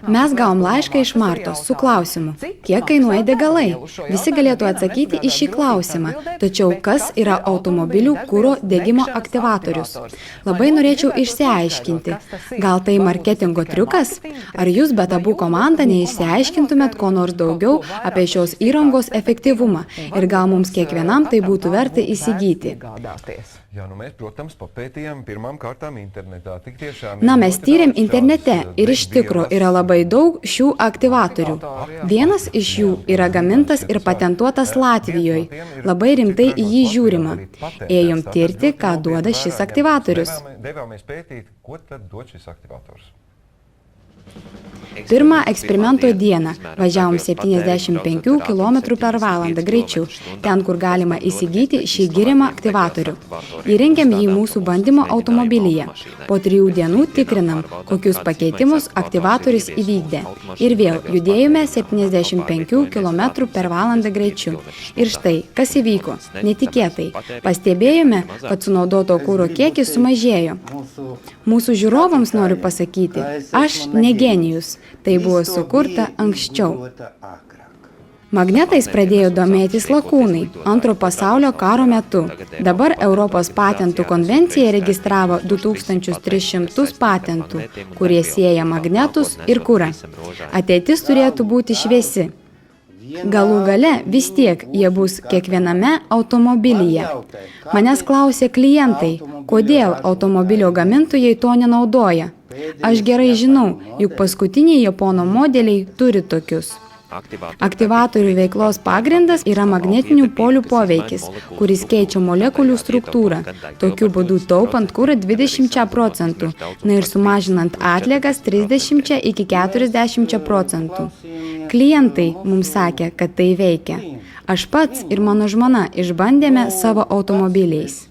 Mes gavom laišką iš Martos su klausimu, kiek kainuoja degalai. Visi galėtų atsakyti į šį klausimą, tačiau kas yra automobilių kuro degimo aktyvatorius? Labai norėčiau išsiaiškinti, gal tai marketingo triukas? Ar jūs Betabų komanda neišsiaiškintumėt ko nors daugiau apie šios įrangos efektyvumą ir gal mums kiekvienam tai būtų verta įsigyti? Jā, mēs, protams, papētījām pirmām kārtām internetā. Tik tiešām Na, mes tyrėm internete ir iš tikro yra labai daug šių aktyvatorių. Vienas iš jų yra gamintas ir patentuotas Latvijoje. Labai rimtai į jį žiūrima. Ėjom tirti, ką duoda šis aktyvatorius. Devāmies pētīt, ko tad dod šis aktivators. Pirmą eksperimento dieną važiavom 75 km per valandą greičiu, ten, kur galima įsigyti šį girimą aktyvatorių. Įrengėm jį mūsų bandymo automobilyje. Po 3 dienų tikrinam, kokius pakeitimus aktyvatorius įvykdė. Ir vėl judėjome 75 km per valandą greičiu. Ir štai, kas įvyko? Netikėtai. Pastebėjome, kad sunaudoto kuro kiekis sumažėjo. Mūsų žiūrovams noriu pasakyti, aš ne genijus. Tai buvo sukurta anksčiau. Magnetais pradėjo domėtis lakūnai Antro pasaulio karo metu. Dabar Europos patentų konvencija registravo 2300 patentų, kurie sieja magnetus ir kurą. Ateitis turėtų būti šviesi. Galų gale vis tiek jie bus kiekviename automobilyje. Manęs klausė klientai, kodėl automobilio gamintojai to nenaudoja. Aš gerai žinau, juk paskutiniai Japono modeliai turi tokius. Aktyvatorių veiklos pagrindas yra magnetinių polių poveikis, kuris keičia molekulių struktūrą, tokiu būdu taupant kurą 20%, na ir sumažinant atliekas 30 iki 40%. Klientai mums sakė, kad tai veikia. Aš pats ir mano žmona išbandėme savo automobiliais.